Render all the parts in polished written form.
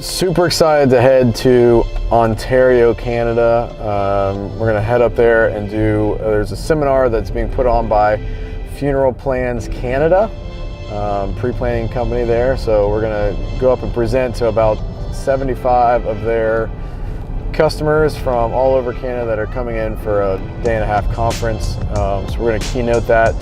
Super excited to head to Ontario, Canada. We're gonna head up there and there's a seminar that's being put on by Funeral Plans Canada, pre-planning company there. So we're gonna go up and present to about 75 of their customers from all over Canada that are coming in for a day-and-a-half conference. So we're going to keynote that,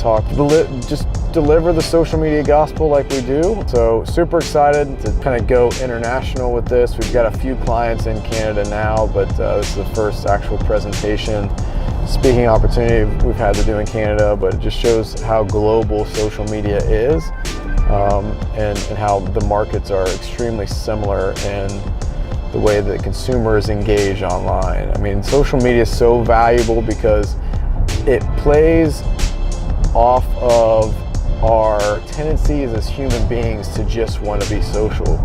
just deliver the social media gospel like we do. So super excited to kind of go international with this. We've got a few clients in Canada now, but this is the first actual presentation, speaking opportunity we've had to do in Canada, but it just shows how global social media is and how the markets are extremely similar in the way that consumers engage online. I mean, social media is so valuable because it plays off of our tendencies as human beings to just want to be social.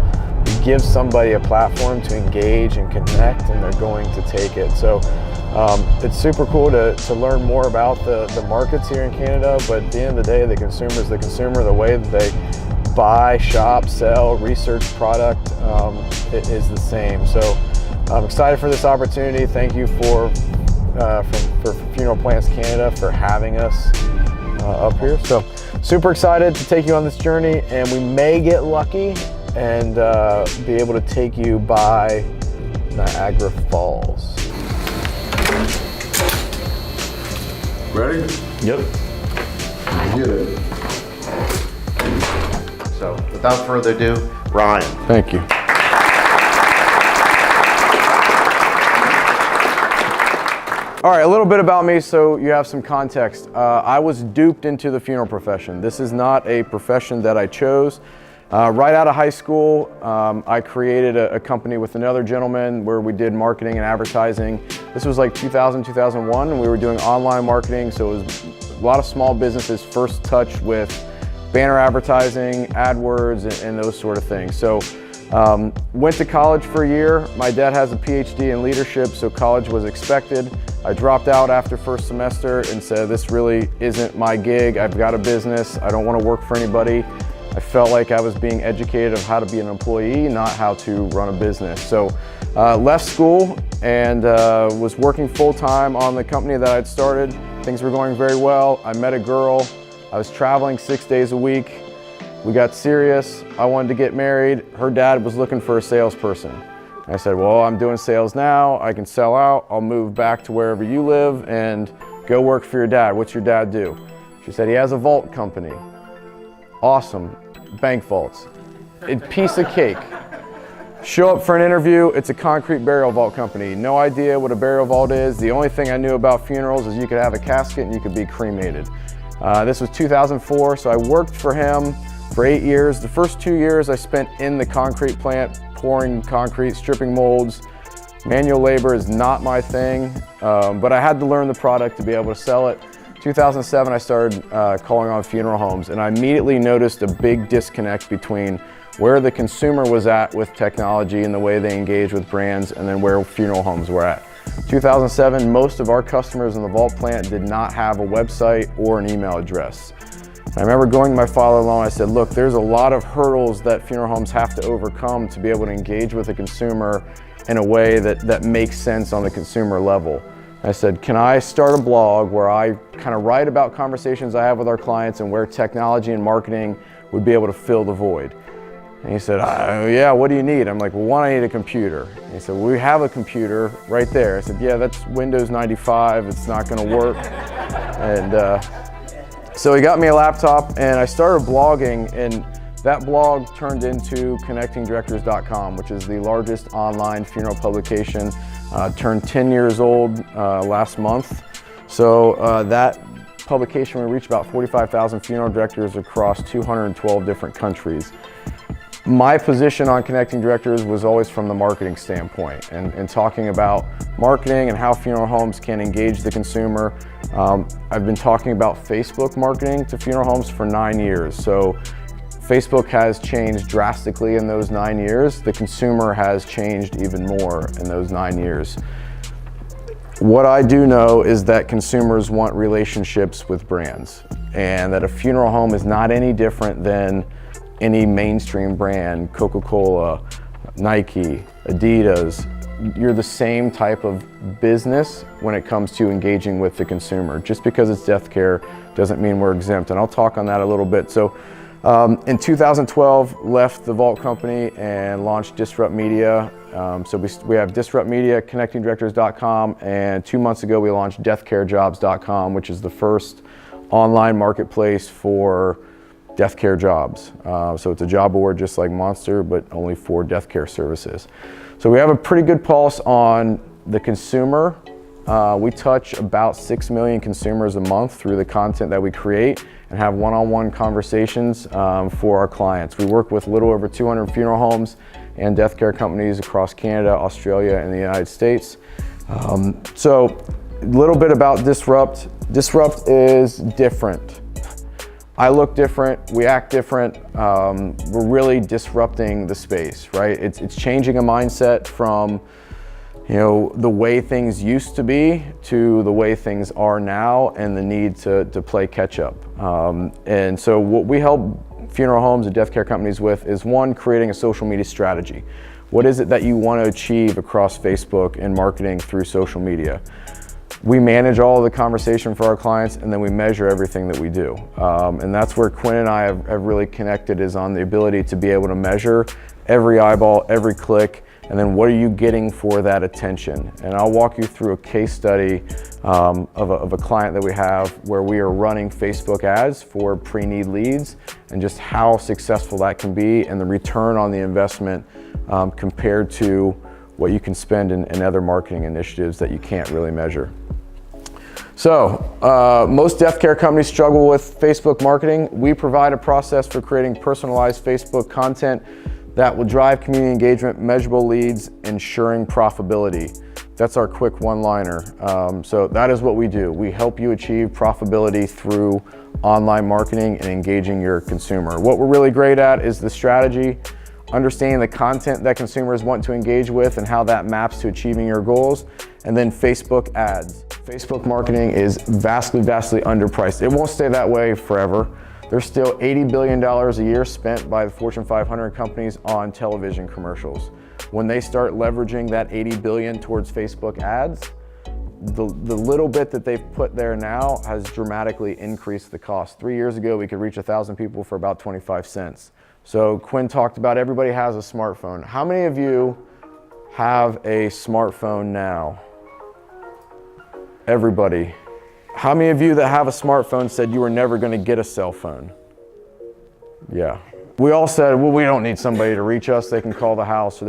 It gives somebody a platform to engage and connect, and they're going to take it. So it's super cool to learn more about the markets here in Canada, but at the end of the day, the consumer is the consumer. The way that they buy, shop, sell, research product it is the same. So I'm excited for this opportunity. Thank you for Funeral Plans Canada for having us up here. So super excited to take you on this journey, and we may get lucky and be able to take you by Niagara Falls. Ready? Yep. Get it. So without further ado, Ryan. Thank you. All right, a little bit about me so you have some context. I was duped into the funeral profession. This is not a profession that I chose. Right out of high school, I created a company with another gentleman where we did marketing and advertising. This was like 2000, 2001, and we were doing online marketing, so it was a lot of small businesses' first touch with banner advertising, AdWords, and those sort of things. So went to college for a year. My dad has a PhD in leadership, so college was expected. I dropped out after first semester and said, this really isn't my gig. I've got a business. I don't want to work for anybody. I felt like I was being educated of how to be an employee, not how to run a business. So left school and was working full-time on the company that I'd started. Things were going very well. I met a girl. I was traveling 6 days a week. We got serious. I wanted to get married. Her dad was looking for a salesperson. I said, well, I'm doing sales now. I can sell out. I'll move back to wherever you live and go work for your dad. What's your dad do? She said, he has a vault company. Awesome. Bank vaults. A piece of cake. Show up for an interview. It's a concrete burial vault company. No idea what a burial vault is. The only thing I knew about funerals is you could have a casket and you could be cremated. This was 2004, so I worked for him for 8 years. The first 2 years I spent in the concrete plant, pouring concrete, stripping molds. Manual labor is not my thing, but I had to learn the product to be able to sell it. 2007, I started calling on funeral homes, and I immediately noticed a big disconnect between where the consumer was at with technology and the way they engage with brands, and then where funeral homes were at. 2007, most of our customers in the vault plant did not have a website or an email address. I remember going to my father-in-law and I said, look, there's a lot of hurdles that funeral homes have to overcome to be able to engage with the consumer in a way that makes sense on the consumer level. I said, can I start a blog where I kind of write about conversations I have with our clients and where technology and marketing would be able to fill the void? And he said, yeah, what do you need? I'm like, well, one, I need a computer. And he said, well, we have a computer right there. I said, yeah, that's Windows 95. It's not going to work. And so he got me a laptop and I started blogging, and that blog turned into connectingdirectors.com, which is the largest online funeral publication. Turned 10 years old last month. So that publication, we reached about 45,000 funeral directors across 212 different countries. My position on Connecting Directors was always from the marketing standpoint and talking about marketing and how funeral homes can engage the consumer. I've been talking about Facebook marketing to funeral homes for 9 years. So Facebook has changed drastically in those 9 years. The consumer has changed even more in those 9 years. What I do know is that consumers want relationships with brands, and that a funeral home is not any different than any mainstream brand, Coca-Cola, Nike, Adidas, you're the same type of business when it comes to engaging with the consumer. Just because it's death care doesn't mean we're exempt, and I'll talk on that a little bit. So in 2012, left the Vault company and launched Disrupt Media. So we have Disrupt Media, connectingdirectors.com, and 2 months ago we launched deathcarejobs.com, which is the first online marketplace for death care jobs. So it's a job board just like Monster, but only for death care services. So we have a pretty good pulse on the consumer. We touch about 6 million consumers a month through the content that we create and have one-on-one conversations for our clients. We work with a little over 200 funeral homes and death care companies across Canada, Australia, and the United States. So a little bit about Disrupt. Disrupt is different. I look different, we act different. We're really disrupting the space, right? It's changing a mindset from the way things used to be to the way things are now and the need to play catch up. And so what we help funeral homes and death care companies with is, one, creating a social media strategy. What is it that you want to achieve across Facebook and marketing through social media? We manage all of the conversation for our clients, and then we measure everything that we do. And that's where Quinn and I have really connected, is on the ability to be able to measure every eyeball, every click, and then what are you getting for that attention? And I'll walk you through a case study of a client that we have where we are running Facebook ads for pre-need leads, and just how successful that can be and the return on the investment compared to what you can spend in other marketing initiatives that you can't really measure. So most death care companies struggle with Facebook marketing. We provide a process for creating personalized Facebook content that will drive community engagement, measurable leads, ensuring profitability. That's our quick one-liner. So that is what we do. We help you achieve profitability through online marketing and engaging your consumer. What we're really great at is the strategy, understanding the content that consumers want to engage with and how that maps to achieving your goals, and then Facebook ads. Facebook marketing is vastly underpriced. It won't stay that way forever. There's still $80 billion a year spent by the Fortune 500 companies on television commercials. When they start leveraging that $80 billion towards Facebook ads, the little bit that they've put there now has dramatically increased the cost. 3 years ago, we could reach 1,000 people for about 25 cents. So Quinn talked about everybody has a smartphone. How many of you have a smartphone now? Everybody. How many of you that have a smartphone said you were never going to get a cell phone? Yeah. We all said, well, we don't need somebody to reach us. They can call the house.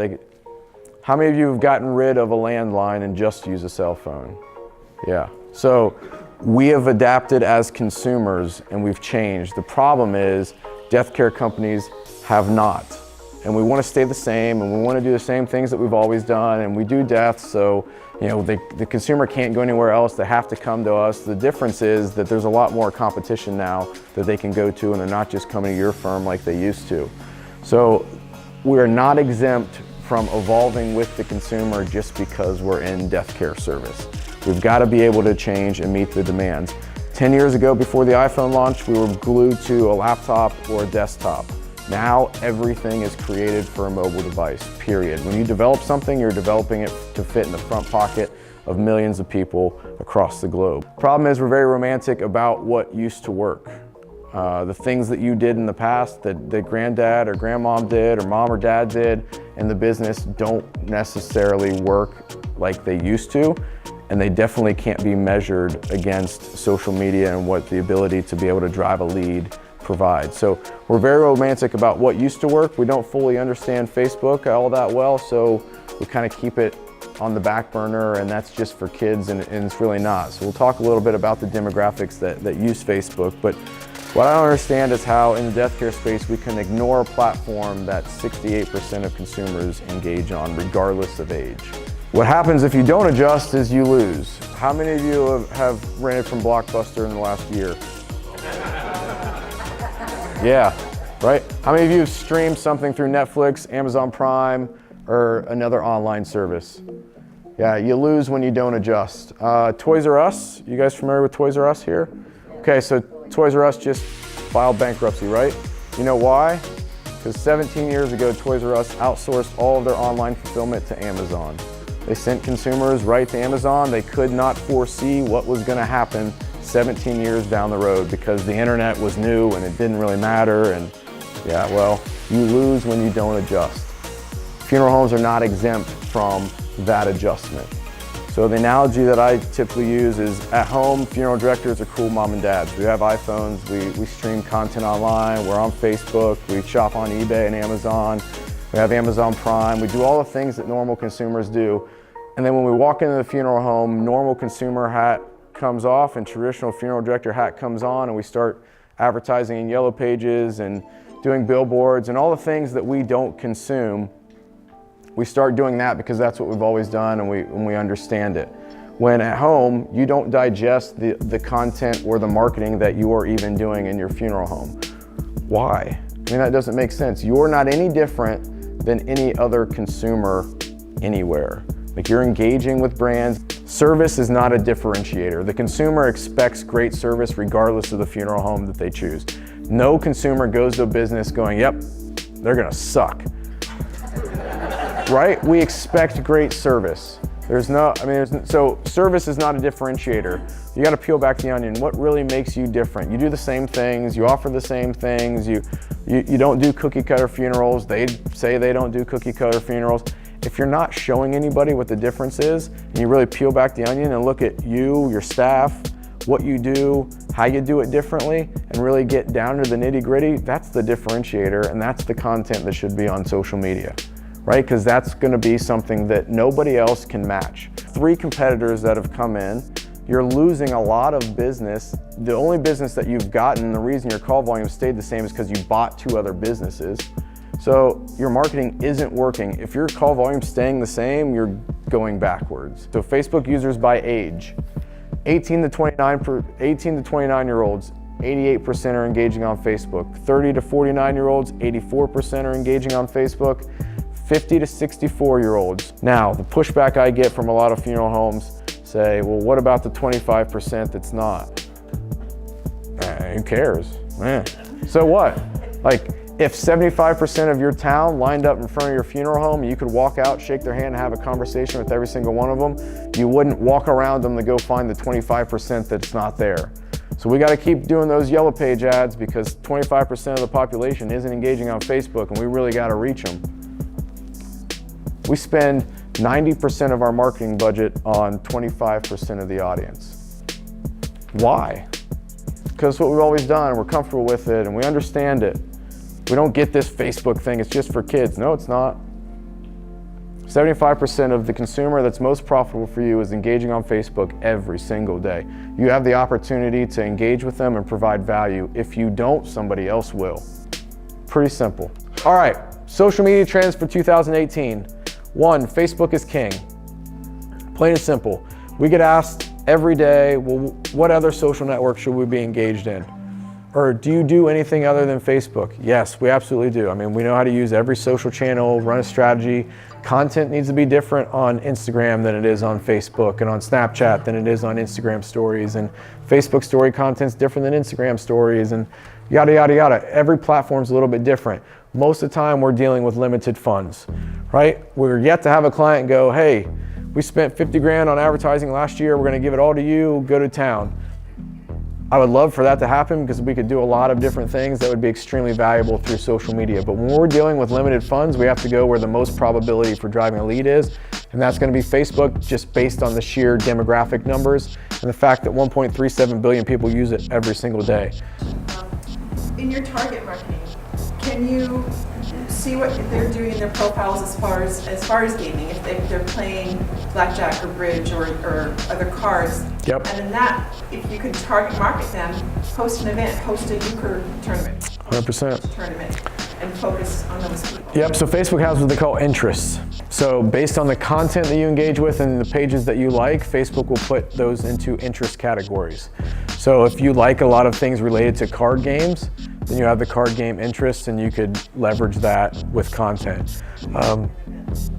How many of you have gotten rid of a landline and just use a cell phone? Yeah. So we have adapted as consumers and we've changed. The problem is death care companies have not. And we want to stay the same, and we want to do the same things that we've always done, and we do death, so the consumer can't go anywhere else. They have to come to us. The difference is that there's a lot more competition now that they can go to, and they're not just coming to your firm like they used to. So we're not exempt from evolving with the consumer just because we're in death care service. We've got to be able to change and meet the demands. 10 years ago, before the iPhone launched, we were glued to a laptop or a desktop. Now everything is created for a mobile device, period. When you develop something, you're developing it to fit in the front pocket of millions of people across the globe. Problem is, we're very romantic about what used to work. The things that you did in the past that granddad or grandmom did or mom or dad did in the business don't necessarily work like they used to, and they definitely can't be measured against social media and what the ability to be able to drive a lead provides. So we're very romantic about what used to work. We don't fully understand Facebook all that well, so we kind of keep it on the back burner, and that's just for kids, and it's really not. So we'll talk a little bit about the demographics that use Facebook, but what I don't understand is how in the death care space we can ignore a platform that 68% of consumers engage on, regardless of age. What happens if you don't adjust is you lose. How many of you have rented from Blockbuster in the last year? Yeah, right? How many of you have streamed something through Netflix, Amazon Prime, or another online service? Yeah, you lose when you don't adjust. Toys R Us, you guys familiar with Toys R Us here? Okay, so Toys R Us just filed bankruptcy, right? You know why? Because 17 years ago, Toys R Us outsourced all of their online fulfillment to Amazon. They sent consumers right to Amazon. They could not foresee what was going to happen 17 years down the road because the internet was new and it didn't really matter. And yeah, well, you lose when you don't adjust. Funeral homes are not exempt from that adjustment. So the analogy that I typically use is at home, funeral directors are cool mom and dads. We have iPhones, we stream content online, we're on Facebook, we shop on eBay and Amazon, we have Amazon Prime, we do all the things that normal consumers do. And then when we walk into the funeral home, normal consumer hat comes off and traditional funeral director hat comes on, and we start advertising in yellow pages and doing billboards and all the things that we don't consume. We start doing that because that's what we've always done and we understand it. When at home, you don't digest the content or the marketing that you are even doing in your funeral home. Why? I mean, that doesn't make sense. You're not any different than any other consumer anywhere. Like, you're engaging with brands. Service is not a differentiator. The consumer expects great service regardless of the funeral home that they choose. No consumer goes to a business going, yep, they're gonna suck. Right? We expect great service. So service is not a differentiator. You gotta peel back the onion. What really makes you different? You do the same things, you offer the same things, you don't do cookie cutter funerals. They say they don't do cookie cutter funerals. If you're not showing anybody what the difference is, and you really peel back the onion and look at you, your staff, what you do, how you do it differently, and really get down to the nitty gritty, that's the differentiator, and that's the content that should be on social media. Right? Because that's going to be something that nobody else can match. 3 competitors that have come in, you're losing a lot of business. The only business that you've gotten, the reason your call volume stayed the same is because you bought 2 other businesses. So your marketing isn't working. If your call volume's staying the same, you're going backwards. So Facebook users by age, 18 to 29 year olds, 88% are engaging on Facebook. 30 to 49 year olds, 84% are engaging on Facebook. 50 to 64 year olds. Now, the pushback I get from a lot of funeral homes say, well, what about the 25% that's not? Who cares? So what? Like, if 75% of your town lined up in front of your funeral home, you could walk out, shake their hand, and have a conversation with every single one of them, you wouldn't walk around them to go find the 25% that's not there. So we gotta keep doing those yellow page ads because 25% of the population isn't engaging on Facebook, and we really gotta reach them. We spend 90% of our marketing budget on 25% of the audience. Why? Because it's what we've always done, and we're comfortable with it, and we understand it. We don't get this Facebook thing, it's just for kids. No, it's not. 75% of the consumer that's most profitable for you is engaging on Facebook every single day. You have the opportunity to engage with them and provide value. If you don't, somebody else will. Pretty simple. All right, social media trends for 2018. 1, Facebook is king. Plain and simple. We get asked every day, well, what other social network should we be engaged in? Or do you do anything other than Facebook? Yes, we absolutely do. I mean, we know how to use every social channel, run a strategy. Content needs to be different on Instagram than it is on Facebook, and on Snapchat than it is on Instagram stories, and Facebook story content's different than Instagram stories, and yada, yada, yada. Every platform's a little bit different. Most of the time we're dealing with limited funds, right? We're yet to have a client go, hey, we spent 50 grand on advertising last year, we're gonna give it all to you, go to town. I would love for that to happen because we could do a lot of different things that would be extremely valuable through social media. But when we're dealing with limited funds, we have to go where the most probability for driving a lead is, and that's gonna be Facebook, just based on the sheer demographic numbers and the fact that 1.37 billion people use it every single day. In your target marketing, can you see what they're doing in their profiles as far as gaming? If they're playing blackjack or bridge or other cards. Yep. And in that, if you could target market them, host an event, host a euchre tournament. 100%. Tournament, and focus on those people. Yep, so Facebook has what they call interests. So based on the content that you engage with and the pages that you like, Facebook will put those into interest categories. So if you like a lot of things related to card games, then you have the card game interests and you could leverage that with content.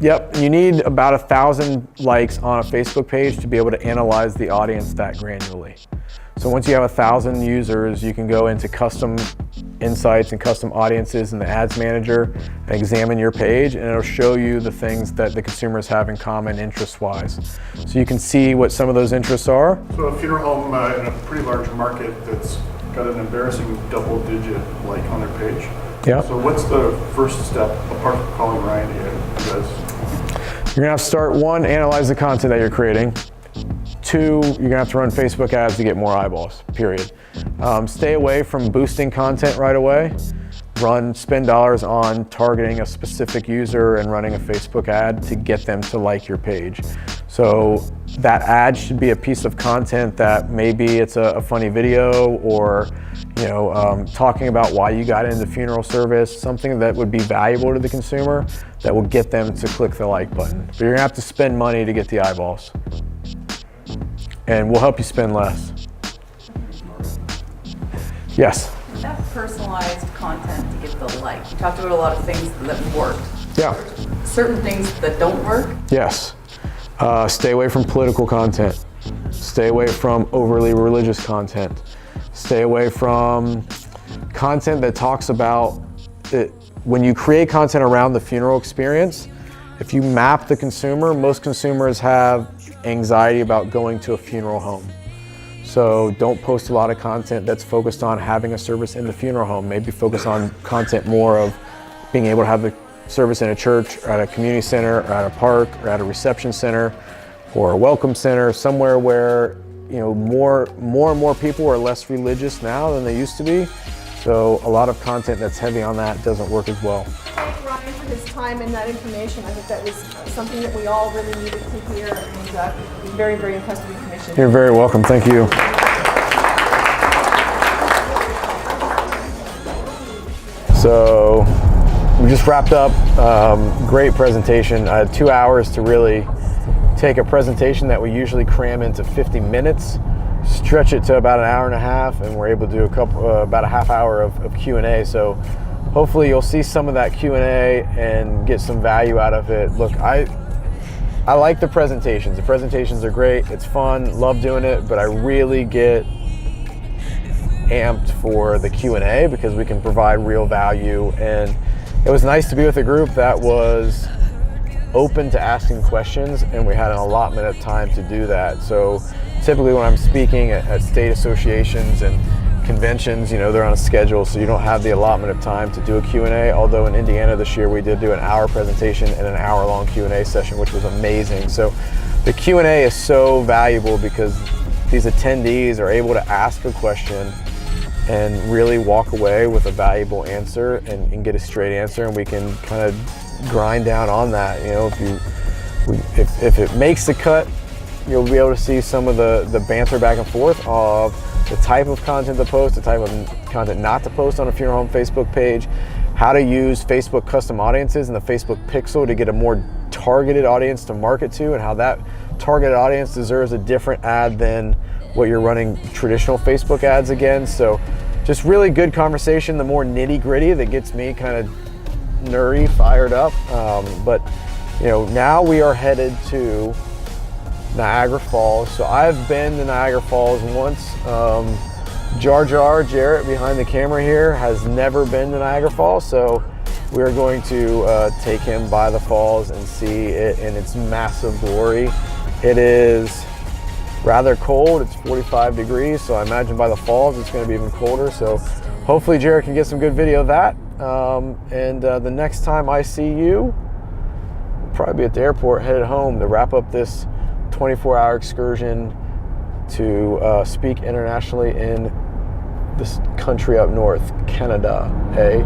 Yep, you need about 1,000 likes on a Facebook page to be able to analyze the audience that granularly. So once you have 1,000 users, you can go into custom insights and custom audiences in the ads manager and examine your page, and it'll show you the things that the consumers have in common interest-wise. So you can see what some of those interests are. So a funeral home in a pretty large market that's got an embarrassing double-digit like on their page. Yeah. So what's the first step, apart from calling Ryan, you guys? You're gonna have to start, one, analyze the content that you're creating. Two, you're gonna have to run Facebook ads to get more eyeballs, period. Stay away from boosting content right away. Spend dollars on targeting a specific user and running a Facebook ad to get them to like your page. So that ad should be a piece of content that maybe it's a funny video, or talking about why you got into funeral service, something that would be valuable to the consumer that will get them to click the like button. But you're gonna have to spend money to get the eyeballs. And we'll help you spend less. Yes? That personalized content to get the like. You talked about a lot of things that work. Yeah. Certain things that don't work. Yes. Stay away from political content. Stay away from overly religious content. Stay away from content that talks about it. When you create content around the funeral experience, if you map the consumer, most consumers have anxiety about going to a funeral home. So don't post a lot of content that's focused on having a service in the funeral home. Maybe focus on content more of being able to have the service in a church, or at a community center, or at a park, or at a reception center, or a welcome center, somewhere where more and more people are less religious now than they used to be. So a lot of content that's heavy on that doesn't work as well. Thank Ryan for his time and that information. I think that was something that we all really needed to hear, and very, very impressed with the information. You're very welcome. Thank you. So we just wrapped up. Great presentation. I had 2 hours to really take a presentation that we usually cram into 50 minutes, stretch it to about an hour and a half, and we're able to do about a half hour of Q&A. So hopefully you'll see some of that Q&A and get some value out of it. Look, I like the presentations. The presentations are great. It's fun. Love doing it, but I really get amped for the Q&A because we can provide real value. And it was nice to be with a group that was open to asking questions, and we had an allotment of time to do that. So typically when I'm speaking at state associations and conventions, they're on a schedule, so you don't have the allotment of time to do a Q&A. Although in Indiana this year we did do an hour presentation and an hour-long Q&A session, which was amazing. So the Q&A is so valuable because these attendees are able to ask a question and really walk away with a valuable answer and get a straight answer, and we can kind of grind down on that. If it makes the cut, you'll be able to see some of the banter back and forth of the type of content to post, the type of content not to post on a funeral home Facebook page, how to use Facebook custom audiences and the Facebook pixel to get a more targeted audience to market to, and how that targeted audience deserves a different ad than what you're running traditional Facebook ads against. So just really good conversation, the more nitty gritty that gets me kind of nerdy, fired up. But now we are headed to Niagara Falls. So I've been to Niagara Falls once. Jarrett behind the camera here has never been to Niagara Falls, so we're going to take him by the falls and see it in its massive glory. It is rather cold. It's 45 degrees, so I imagine by the falls it's going to be even colder. So hopefully Jarrett can get some good video of that. And the next time I see you, we'll probably be at the airport headed home to wrap up this 24-hour excursion to speak internationally in this country up north, Canada, hey?